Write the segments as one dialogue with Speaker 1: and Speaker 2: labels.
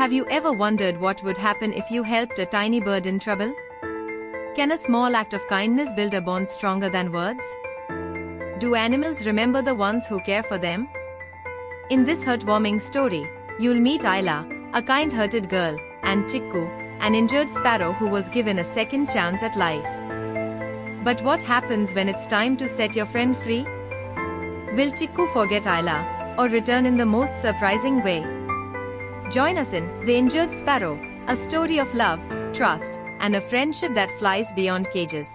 Speaker 1: Have you ever wondered what would happen if you helped a tiny bird in trouble? Can a small act of kindness build a bond stronger than words? Do animals remember the ones who care for them? In this heartwarming story, you'll meet Ayla, a kind-hearted girl, and Chikku, an injured sparrow who was given a second chance at life. But what happens when it's time to set your friend free? Will Chikku forget Ayla, or return in the most surprising way? Join us in The Injured Sparrow, a story of love, trust, and a friendship that flies beyond cages.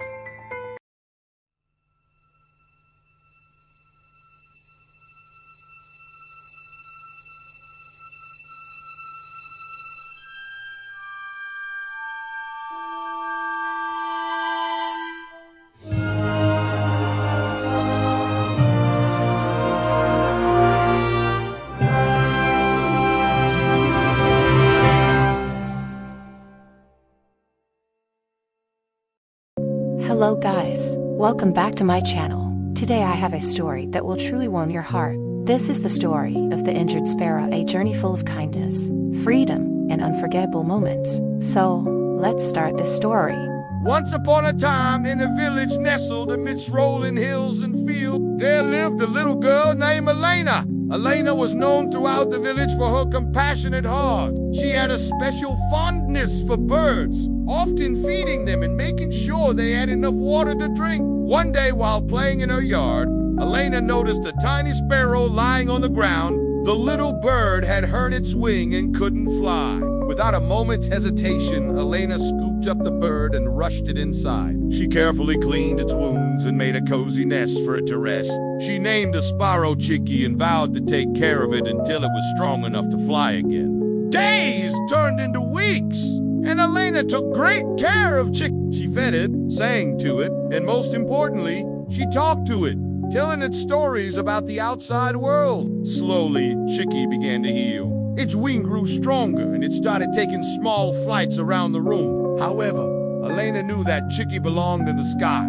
Speaker 2: Hello guys, welcome back to my channel. Today I have a story that will truly warm your heart. This is the story of the injured sparrow, a journey full of kindness, freedom, and unforgettable moments. So, let's start this story.
Speaker 3: Once upon a time, in a village nestled amidst rolling hills and fields, there lived a little girl named Ayla. Ayla was known throughout the village for her compassionate heart. She had a special fondness for birds, often feeding them and making sure they had enough water to drink. One day, while playing in her yard, Ayla noticed a tiny sparrow lying on the ground. The little bird had hurt its wing and couldn't fly. Without a moment's hesitation, Ayla scooped up the bird and rushed it inside. She carefully cleaned its wounds and made a cozy nest for it to rest. She named the sparrow Chikku and vowed to take care of it until it was strong enough to fly again. Days turned into weeks, and Ayla took great care of Chikku. She fed it, sang to it, and most importantly, she talked to it, telling it stories about the outside world. Slowly, Chikku began to heal. Its wing grew stronger, and it started taking small flights around the room. However, Ayla knew that Chikku belonged in the sky.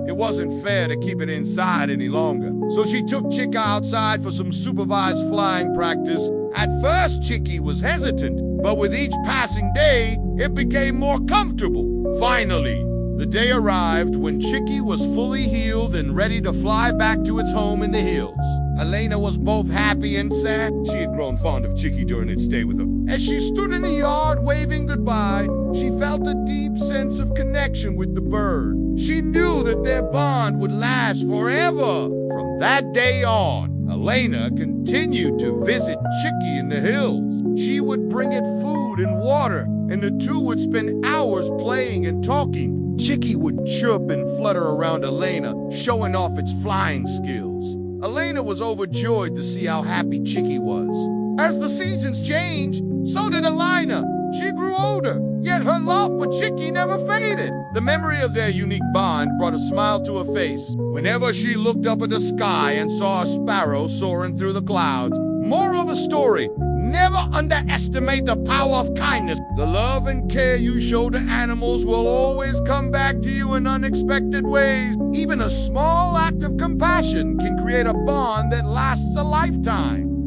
Speaker 3: It wasn't fair to keep it inside any longer. So she took Chikku outside for some supervised flying practice. At first, Chikku was hesitant, but with each passing day, it became more comfortable. Finally, the day arrived when Chikku was fully healed and ready to fly back to its home in the hills. Ayla was both happy and sad. She had grown fond of Chikku during its stay with her. As she stood in the yard waving goodbye, she felt a deep sense of connection with the bird. She knew that their bond would last forever. From that day on, Ayla continued to visit Chikku in the hills. She would bring it food and water, and the two would spend hours playing and talking. Chikku would chirp and flutter around Ayla, showing off its flying skills. Ayla was overjoyed to see how happy Chikku was. As the seasons changed, so did Ayla. She grew older, yet her love for Chikku never faded. The memory of their unique bond brought a smile to her face whenever she looked up at the sky and saw a sparrow soaring through the clouds. Moral of the story: never underestimate the power of kindness. The love and care you show to animals will always come back to you in unexpected ways. Even a small act of compassion can create a bond that lasts a lifetime.